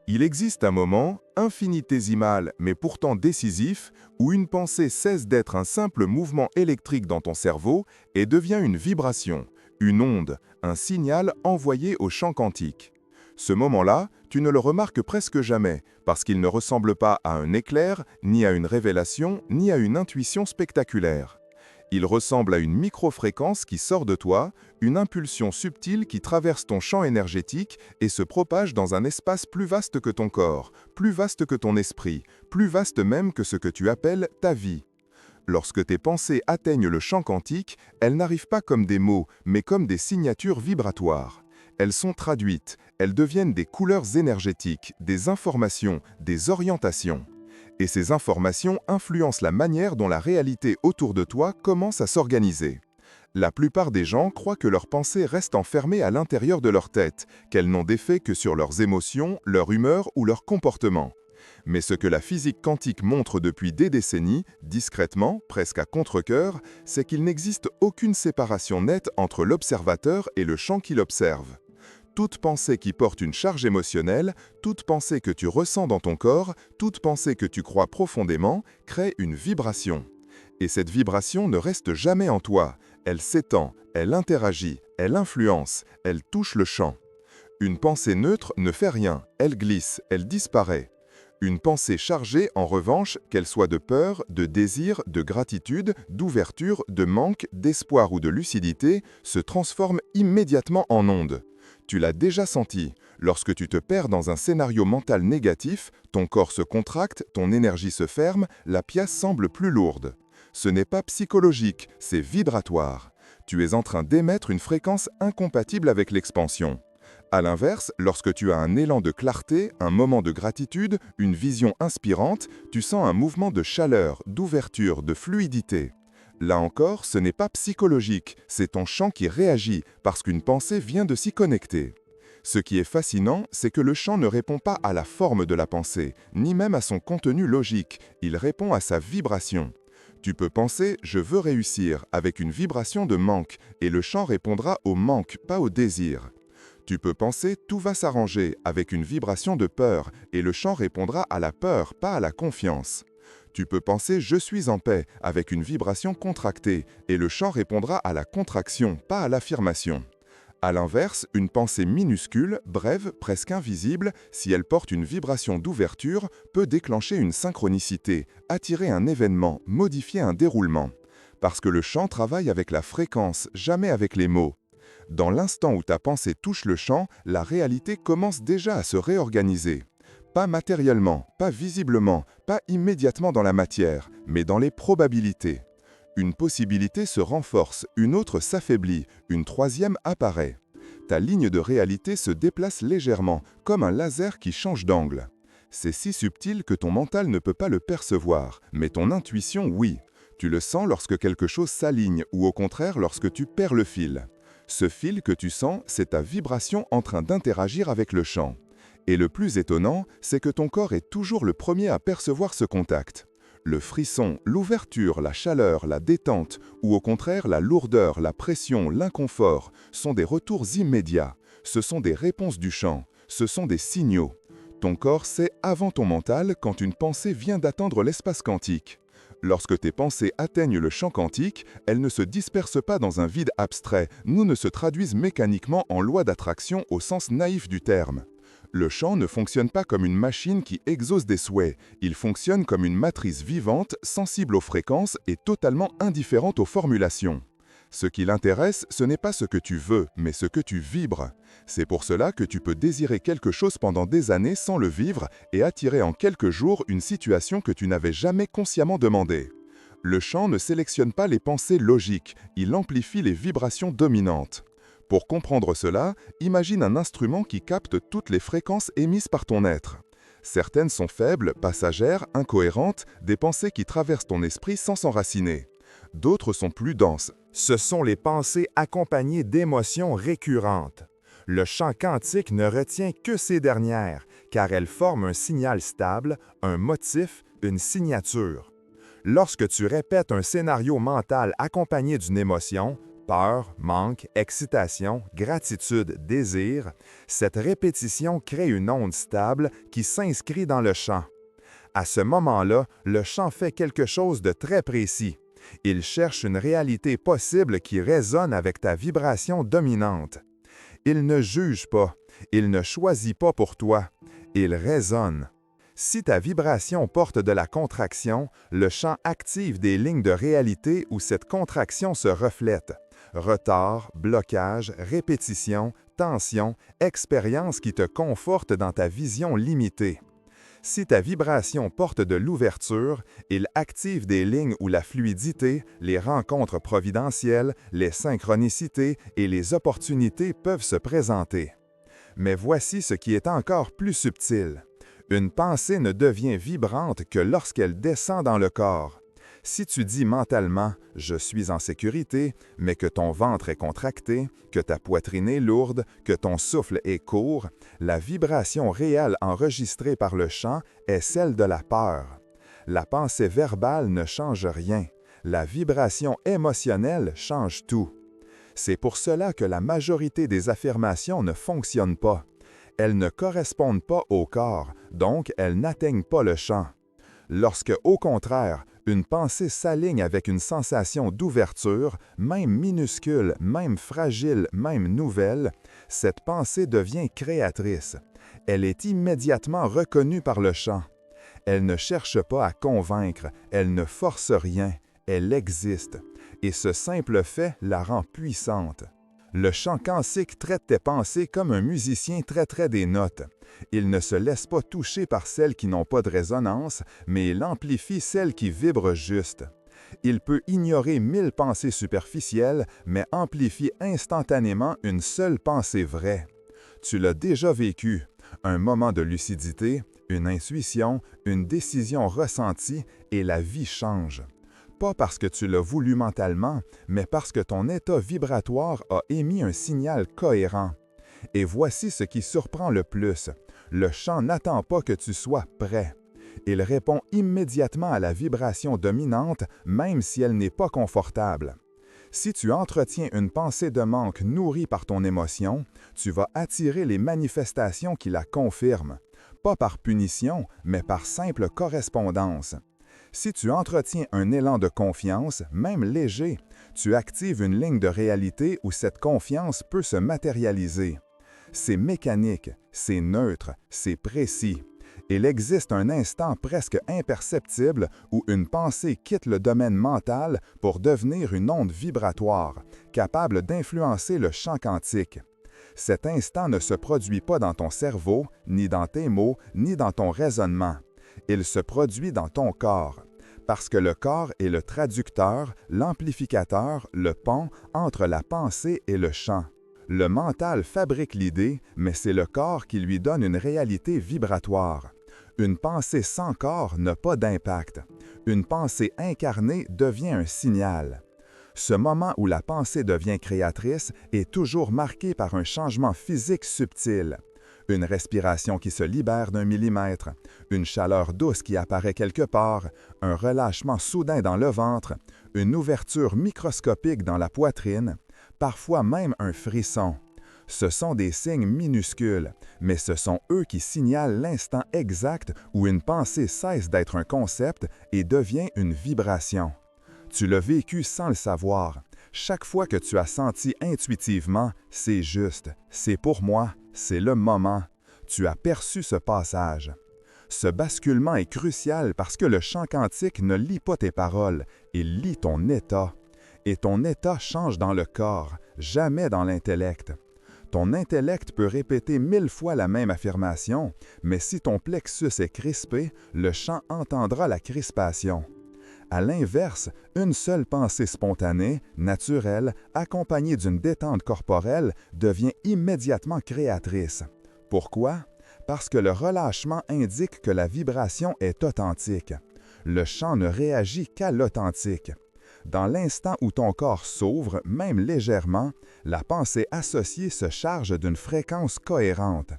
Il existe un moment, infinitésimal mais pourtant décisif, où une pensée cesse d'être un simple mouvement électrique dans ton cerveau et devient une vibration, une onde, un signal envoyé au champ quantique. Ce moment-là, tu ne le remarques presque jamais, parce qu'il ne ressemble pas à un éclair, ni à une révélation, ni à une intuition spectaculaire. Il ressemble à une microfréquence qui sort de toi, une impulsion subtile qui traverse ton champ énergétique et se propage dans un espace plus vaste que ton corps, plus vaste que ton esprit, plus vaste même que ce que tu appelles ta vie. Lorsque tes pensées atteignent le champ quantique, elles n'arrivent pas comme des mots, mais comme des signatures vibratoires. Elles sont traduites, elles deviennent des couleurs énergétiques, des informations, des orientations. Et ces informations influencent la manière dont la réalité autour de toi commence à s'organiser. La plupart des gens croient que leurs pensées restent enfermées à l'intérieur de leur tête, qu'elles n'ont d'effet que sur leurs émotions, leur humeur ou leur comportement. Mais ce que la physique quantique montre depuis des décennies, discrètement, presque à contre-cœur, c'est qu'il n'existe aucune séparation nette entre l'observateur et le champ qui l'observe. Toute pensée qui porte une charge émotionnelle, toute pensée que tu ressens dans ton corps, toute pensée que tu crois profondément, crée une vibration. Et cette vibration ne reste jamais en toi. Elle s'étend, elle interagit, elle influence, elle touche le champ. Une pensée neutre ne fait rien, elle glisse, elle disparaît. Une pensée chargée, en revanche, qu'elle soit de peur, de désir, de gratitude, d'ouverture, de manque, d'espoir ou de lucidité, se transforme immédiatement en onde. Tu l'as déjà senti, lorsque tu te perds dans un scénario mental négatif, ton corps se contracte, ton énergie se ferme, la pièce semble plus lourde. Ce n'est pas psychologique, c'est vibratoire. Tu es en train d'émettre une fréquence incompatible avec l'expansion. À l'inverse, lorsque tu as un élan de clarté, un moment de gratitude, une vision inspirante, tu sens un mouvement de chaleur, d'ouverture, de fluidité. Là encore, ce n'est pas psychologique, c'est ton champ qui réagit parce qu'une pensée vient de s'y connecter. Ce qui est fascinant, c'est que le champ ne répond pas à la forme de la pensée, ni même à son contenu logique, il répond à sa vibration. Tu peux penser « je veux réussir » avec une vibration de manque, et le champ répondra au manque, pas au désir. Tu peux penser « tout va s'arranger » avec une vibration de peur, et le champ répondra à la peur, pas à la confiance. Tu peux penser « je suis en paix » avec une vibration contractée, et le champ répondra à la contraction, pas à l'affirmation. À l'inverse, une pensée minuscule, brève, presque invisible, si elle porte une vibration d'ouverture, peut déclencher une synchronicité, attirer un événement, modifier un déroulement. Parce que le champ travaille avec la fréquence, jamais avec les mots. Dans l'instant où ta pensée touche le champ, la réalité commence déjà à se réorganiser. Pas matériellement, pas visiblement, pas immédiatement dans la matière, mais dans les probabilités. Une possibilité se renforce, une autre s'affaiblit, une troisième apparaît. Ta ligne de réalité se déplace légèrement, comme un laser qui change d'angle. C'est si subtil que ton mental ne peut pas le percevoir, mais ton intuition, oui. Tu le sens lorsque quelque chose s'aligne ou au contraire lorsque tu perds le fil. Ce fil que tu sens, c'est ta vibration en train d'interagir avec le champ. Et le plus étonnant, c'est que ton corps est toujours le premier à percevoir ce contact. Le frisson, l'ouverture, la chaleur, la détente, ou au contraire la lourdeur, la pression, l'inconfort, sont des retours immédiats. Ce sont des réponses du champ, ce sont des signaux. Ton corps sait avant ton mental quand une pensée vient d'atteindre l'espace quantique. Lorsque tes pensées atteignent le champ quantique, elles ne se dispersent pas dans un vide abstrait, ni ne se traduisent mécaniquement en loi d'attraction au sens naïf du terme. Le champ ne fonctionne pas comme une machine qui exauce des souhaits, il fonctionne comme une matrice vivante, sensible aux fréquences et totalement indifférente aux formulations. Ce qui l'intéresse, ce n'est pas ce que tu veux, mais ce que tu vibres. C'est pour cela que tu peux désirer quelque chose pendant des années sans le vivre et attirer en quelques jours une situation que tu n'avais jamais consciemment demandée. Le champ ne sélectionne pas les pensées logiques, il amplifie les vibrations dominantes. Pour comprendre cela, imagine un instrument qui capte toutes les fréquences émises par ton être. Certaines sont faibles, passagères, incohérentes, des pensées qui traversent ton esprit sans s'enraciner. D'autres sont plus denses. Ce sont les pensées accompagnées d'émotions récurrentes. Le champ quantique ne retient que ces dernières, car elles forment un signal stable, un motif, une signature. Lorsque tu répètes un scénario mental accompagné d'une émotion, Peur, manque, excitation, gratitude, désir, cette répétition crée une onde stable qui s'inscrit dans le chant. À ce moment-là, le chant fait quelque chose de très précis. Il cherche une réalité possible qui résonne avec ta vibration dominante. Il ne juge pas, il ne choisit pas pour toi, il résonne. Si ta vibration porte de la contraction, le chant active des lignes de réalité où cette contraction se reflète. Retard, blocage, répétition, tension, expérience qui te conforte dans ta vision limitée. Si ta vibration porte de l'ouverture, il active des lignes où la fluidité, les rencontres providentielles, les synchronicités et les opportunités peuvent se présenter. Mais voici ce qui est encore plus subtil. Une pensée ne devient vibrante que lorsqu'elle descend dans le corps. Si tu dis mentalement « je suis en sécurité », mais que ton ventre est contracté, que ta poitrine est lourde, que ton souffle est court, la vibration réelle enregistrée par le chant est celle de la peur. La pensée verbale ne change rien. La vibration émotionnelle change tout. C'est pour cela que la majorité des affirmations ne fonctionnent pas. Elles ne correspondent pas au corps, donc elles n'atteignent pas le chant. Lorsque, au contraire, une pensée s'aligne avec une sensation d'ouverture, même minuscule, même fragile, même nouvelle, cette pensée devient créatrice. Elle est immédiatement reconnue par le chant. Elle ne cherche pas à convaincre, elle ne force rien, elle existe. Et ce simple fait la rend puissante. Le chant quantique traite tes pensées comme un musicien traiterait des notes. Il ne se laisse pas toucher par celles qui n'ont pas de résonance, mais il amplifie celles qui vibrent juste. Il peut ignorer 1000 pensées superficielles, mais amplifie instantanément une seule pensée vraie. Tu l'as déjà vécu, un moment de lucidité, une intuition, une décision ressentie, et la vie change. Pas parce que tu l'as voulu mentalement, mais parce que ton état vibratoire a émis un signal cohérent. Et voici ce qui surprend le plus. Le chant n'attend pas que tu sois prêt. Il répond immédiatement à la vibration dominante, même si elle n'est pas confortable. Si tu entretiens une pensée de manque nourrie par ton émotion, tu vas attirer les manifestations qui la confirment, pas par punition, mais par simple correspondance. Si tu entretiens un élan de confiance, même léger, tu actives une ligne de réalité où cette confiance peut se matérialiser. C'est mécanique, c'est neutre, c'est précis. Il existe un instant presque imperceptible où une pensée quitte le domaine mental pour devenir une onde vibratoire, capable d'influencer le champ quantique. Cet instant ne se produit pas dans ton cerveau, ni dans tes mots, ni dans ton raisonnement. Il se produit dans ton corps. Parce que le corps est le traducteur, l'amplificateur, le pont entre la pensée et le chant. Le mental fabrique l'idée, mais c'est le corps qui lui donne une réalité vibratoire. Une pensée sans corps n'a pas d'impact. Une pensée incarnée devient un signal. Ce moment où la pensée devient créatrice est toujours marqué par un changement physique subtil. Une respiration qui se libère d'un millimètre, une chaleur douce qui apparaît quelque part, un relâchement soudain dans le ventre, une ouverture microscopique dans la poitrine, parfois même un frisson. Ce sont des signes minuscules, mais ce sont eux qui signalent l'instant exact où une pensée cesse d'être un concept et devient une vibration. Tu l'as vécu sans le savoir. Chaque fois que tu as senti intuitivement « c'est juste, c'est pour moi », c'est le moment. Tu as perçu ce passage. Ce basculement est crucial parce que le champ quantique ne lit pas tes paroles, il lit ton état. Et ton état change dans le corps, jamais dans l'intellect. Ton intellect peut répéter 1000 fois la même affirmation, mais si ton plexus est crispé, le champ entendra la crispation. À l'inverse, une seule pensée spontanée, naturelle, accompagnée d'une détente corporelle, devient immédiatement créatrice. Pourquoi? Parce que le relâchement indique que la vibration est authentique. Le chant ne réagit qu'à l'authentique. Dans l'instant où ton corps s'ouvre, même légèrement, la pensée associée se charge d'une fréquence cohérente.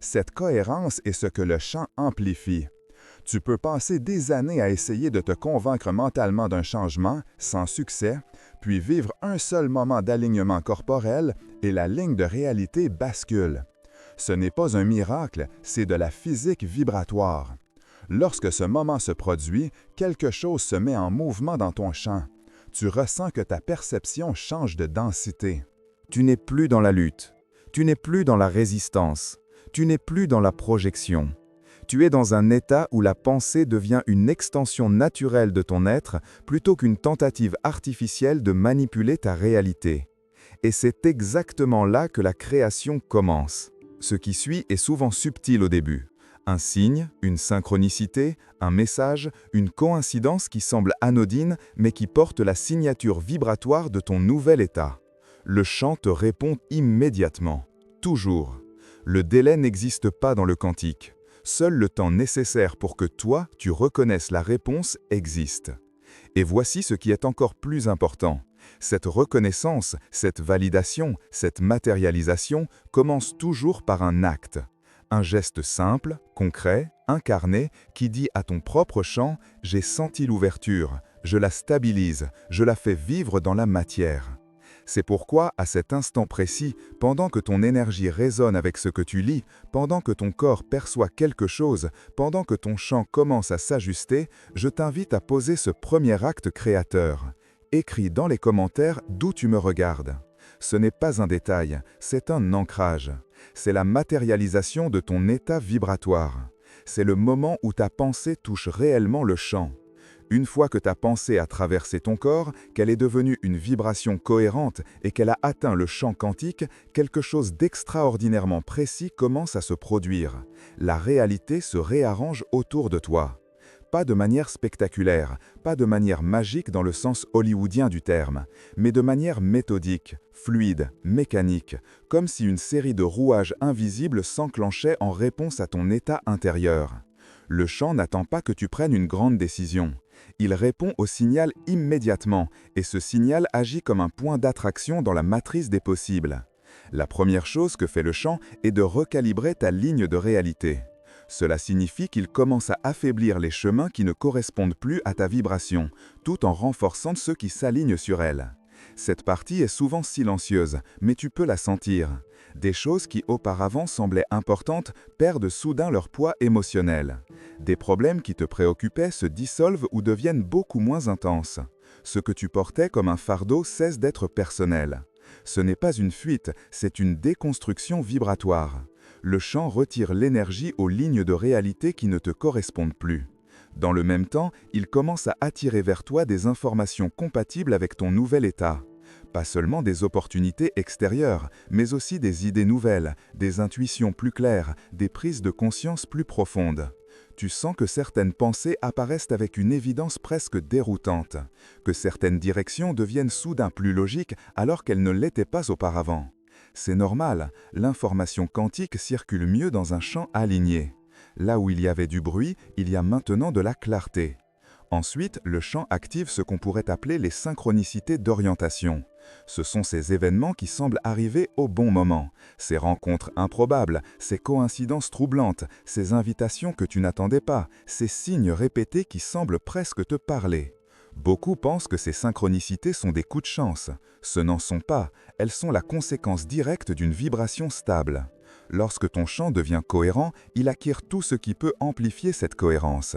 Cette cohérence est ce que le chant amplifie. Tu peux passer des années à essayer de te convaincre mentalement d'un changement, sans succès, puis vivre un seul moment d'alignement corporel et la ligne de réalité bascule. Ce n'est pas un miracle, c'est de la physique vibratoire. Lorsque ce moment se produit, quelque chose se met en mouvement dans ton champ. Tu ressens que ta perception change de densité. Tu n'es plus dans la lutte, tu n'es plus dans la résistance, tu n'es plus dans la projection. Tu es dans un état où la pensée devient une extension naturelle de ton être plutôt qu'une tentative artificielle de manipuler ta réalité. Et c'est exactement là que la création commence. Ce qui suit est souvent subtil au début. Un signe, une synchronicité, un message, une coïncidence qui semble anodine mais qui porte la signature vibratoire de ton nouvel état. Le chant te répond immédiatement, toujours. Le délai n'existe pas dans le quantique. Seul le temps nécessaire pour que toi, tu reconnaisses la réponse existe. Et voici ce qui est encore plus important. Cette reconnaissance, cette validation, cette matérialisation commence toujours par un acte. Un geste simple, concret, incarné, qui dit à ton propre champ « j'ai senti l'ouverture, je la stabilise, je la fais vivre dans la matière ». C'est pourquoi, à cet instant précis, pendant que ton énergie résonne avec ce que tu lis, pendant que ton corps perçoit quelque chose, pendant que ton champ commence à s'ajuster, je t'invite à poser ce premier acte créateur. Écris dans les commentaires d'où tu me regardes. Ce n'est pas un détail, c'est un ancrage. C'est la matérialisation de ton état vibratoire. C'est le moment où ta pensée touche réellement le champ. Une fois que ta pensée a traversé ton corps, qu'elle est devenue une vibration cohérente et qu'elle a atteint le champ quantique, quelque chose d'extraordinairement précis commence à se produire. La réalité se réarrange autour de toi. Pas de manière spectaculaire, pas de manière magique dans le sens hollywoodien du terme, mais de manière méthodique, fluide, mécanique, comme si une série de rouages invisibles s'enclenchait en réponse à ton état intérieur. Le champ n'attend pas que tu prennes une grande décision. Il répond au signal immédiatement, et ce signal agit comme un point d'attraction dans la matrice des possibles. La première chose que fait le champ est de recalibrer ta ligne de réalité. Cela signifie qu'il commence à affaiblir les chemins qui ne correspondent plus à ta vibration, tout en renforçant ceux qui s'alignent sur elle. Cette partie est souvent silencieuse, mais tu peux la sentir. Des choses qui auparavant semblaient importantes perdent soudain leur poids émotionnel. Des problèmes qui te préoccupaient se dissolvent ou deviennent beaucoup moins intenses. Ce que tu portais comme un fardeau cesse d'être personnel. Ce n'est pas une fuite, c'est une déconstruction vibratoire. Le champ retire l'énergie aux lignes de réalité qui ne te correspondent plus. Dans le même temps, il commence à attirer vers toi des informations compatibles avec ton nouvel état. Pas seulement des opportunités extérieures, mais aussi des idées nouvelles, des intuitions plus claires, des prises de conscience plus profondes. Tu sens que certaines pensées apparaissent avec une évidence presque déroutante, que certaines directions deviennent soudain plus logiques alors qu'elles ne l'étaient pas auparavant. C'est normal, l'information quantique circule mieux dans un champ aligné. Là où il y avait du bruit, il y a maintenant de la clarté. Ensuite, le champ active ce qu'on pourrait appeler les synchronicités d'orientation. Ce sont ces événements qui semblent arriver au bon moment, ces rencontres improbables, ces coïncidences troublantes, ces invitations que tu n'attendais pas, ces signes répétés qui semblent presque te parler. Beaucoup pensent que ces synchronicités sont des coups de chance. Ce n'en sont pas, elles sont la conséquence directe d'une vibration stable. Lorsque ton champ devient cohérent, il acquiert tout ce qui peut amplifier cette cohérence.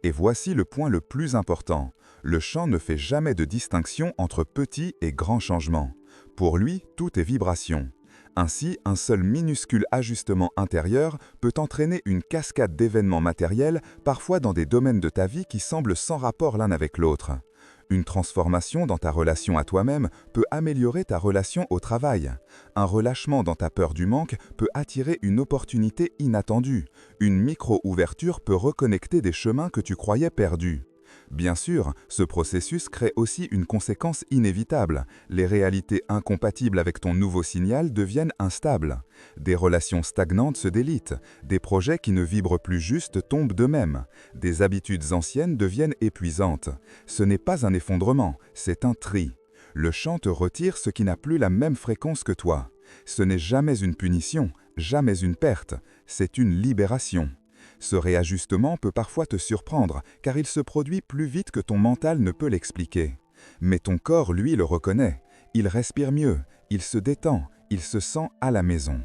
Et voici le point le plus important. Le champ ne fait jamais de distinction entre petits et grands changements. Pour lui, tout est vibration. Ainsi, un seul minuscule ajustement intérieur peut entraîner une cascade d'événements matériels, parfois dans des domaines de ta vie qui semblent sans rapport l'un avec l'autre. Une transformation dans ta relation à toi-même peut améliorer ta relation au travail. Un relâchement dans ta peur du manque peut attirer une opportunité inattendue. Une micro-ouverture peut reconnecter des chemins que tu croyais perdus. Bien sûr, ce processus crée aussi une conséquence inévitable. Les réalités incompatibles avec ton nouveau signal deviennent instables. Des relations stagnantes se délitent. Des projets qui ne vibrent plus juste tombent d'eux-mêmes. Des habitudes anciennes deviennent épuisantes. Ce n'est pas un effondrement, c'est un tri. Le champ te retire ce qui n'a plus la même fréquence que toi. Ce n'est jamais une punition, jamais une perte, c'est une libération. Ce réajustement peut parfois te surprendre, car il se produit plus vite que ton mental ne peut l'expliquer. Mais ton corps, lui, le reconnaît. Il respire mieux, il se détend, il se sent à la maison.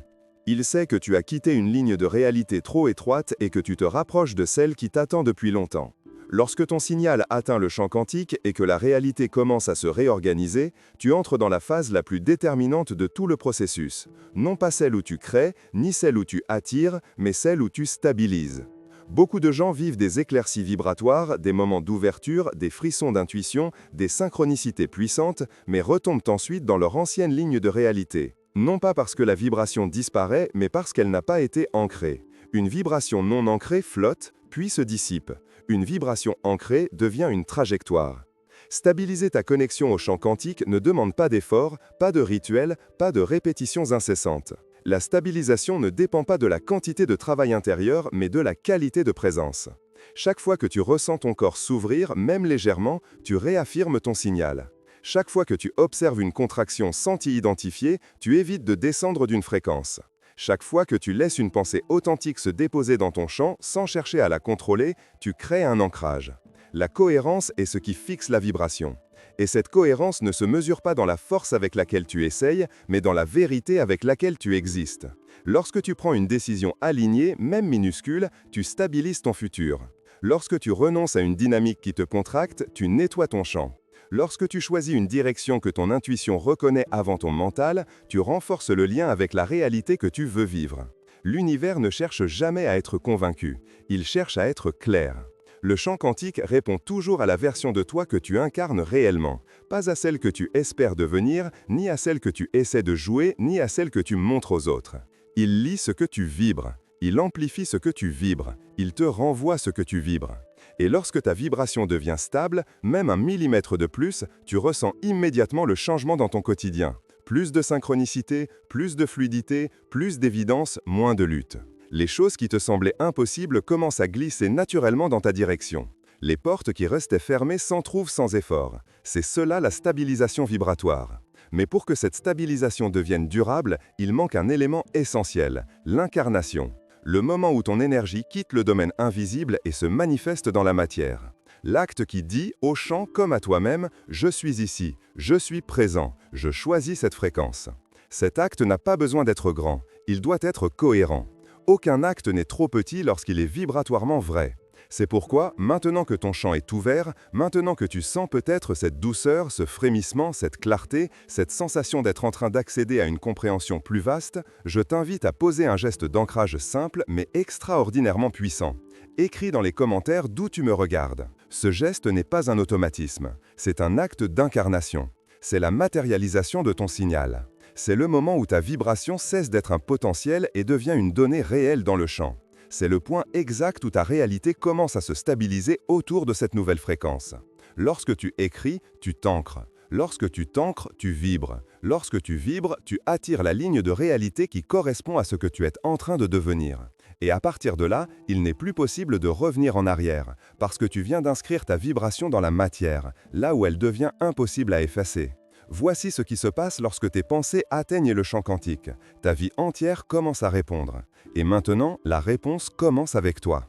Il sait que tu as quitté une ligne de réalité trop étroite et que tu te rapproches de celle qui t'attend depuis longtemps. Lorsque ton signal atteint le champ quantique et que la réalité commence à se réorganiser, tu entres dans la phase la plus déterminante de tout le processus. Non pas celle où tu crées, ni celle où tu attires, mais celle où tu stabilises. Beaucoup de gens vivent des éclaircies vibratoires, des moments d'ouverture, des frissons d'intuition, des synchronicités puissantes, mais retombent ensuite dans leur ancienne ligne de réalité. Non pas parce que la vibration disparaît, mais parce qu'elle n'a pas été ancrée. Une vibration non ancrée flotte, puis se dissipe. Une vibration ancrée devient une trajectoire. Stabiliser ta connexion au champ quantique ne demande pas d'efforts, pas de rituels, pas de répétitions incessantes. La stabilisation ne dépend pas de la quantité de travail intérieur, mais de la qualité de présence. Chaque fois que tu ressens ton corps s'ouvrir, même légèrement, tu réaffirmes ton signal. Chaque fois que tu observes une contraction sans t'y identifier, tu évites de descendre d'une fréquence. Chaque fois que tu laisses une pensée authentique se déposer dans ton champ sans chercher à la contrôler, tu crées un ancrage. La cohérence est ce qui fixe la vibration. Et cette cohérence ne se mesure pas dans la force avec laquelle tu essayes, mais dans la vérité avec laquelle tu existes. Lorsque tu prends une décision alignée, même minuscule, tu stabilises ton futur. Lorsque tu renonces à une dynamique qui te contracte, tu nettoies ton champ. Lorsque tu choisis une direction que ton intuition reconnaît avant ton mental, tu renforces le lien avec la réalité que tu veux vivre. L'univers ne cherche jamais à être convaincu, il cherche à être clair. Le champ quantique répond toujours à la version de toi que tu incarnes réellement, pas à celle que tu espères devenir, ni à celle que tu essaies de jouer, ni à celle que tu montres aux autres. Il lit ce que tu vibres, il amplifie ce que tu vibres, il te renvoie ce que tu vibres. Et lorsque ta vibration devient stable, même 1 millimètre de plus, tu ressens immédiatement le changement dans ton quotidien. Plus de synchronicité, plus de fluidité, plus d'évidence, moins de lutte. Les choses qui te semblaient impossibles commencent à glisser naturellement dans ta direction. Les portes qui restaient fermées s'entrouvent sans effort. C'est cela la stabilisation vibratoire. Mais pour que cette stabilisation devienne durable, il manque un élément essentiel, l'incarnation. Le moment où ton énergie quitte le domaine invisible et se manifeste dans la matière. L'acte qui dit, au champ comme à toi-même, « Je suis ici, je suis présent, je choisis cette fréquence ». Cet acte n'a pas besoin d'être grand, il doit être cohérent. Aucun acte n'est trop petit lorsqu'il est vibratoirement vrai. C'est pourquoi, maintenant que ton champ est ouvert, maintenant que tu sens peut-être cette douceur, ce frémissement, cette clarté, cette sensation d'être en train d'accéder à une compréhension plus vaste, je t'invite à poser un geste d'ancrage simple mais extraordinairement puissant. Écris dans les commentaires d'où tu me regardes. Ce geste n'est pas un automatisme, c'est un acte d'incarnation. C'est la matérialisation de ton signal. C'est le moment où ta vibration cesse d'être un potentiel et devient une donnée réelle dans le champ. C'est le point exact où ta réalité commence à se stabiliser autour de cette nouvelle fréquence. Lorsque tu écris, tu t'ancres. Lorsque tu t'ancres, tu vibres. Lorsque tu vibres, tu attires la ligne de réalité qui correspond à ce que tu es en train de devenir. Et à partir de là, il n'est plus possible de revenir en arrière, parce que tu viens d'inscrire ta vibration dans la matière, là où elle devient impossible à effacer. Voici ce qui se passe lorsque tes pensées atteignent le champ quantique. Ta vie entière commence à répondre. Et maintenant, la réponse commence avec toi.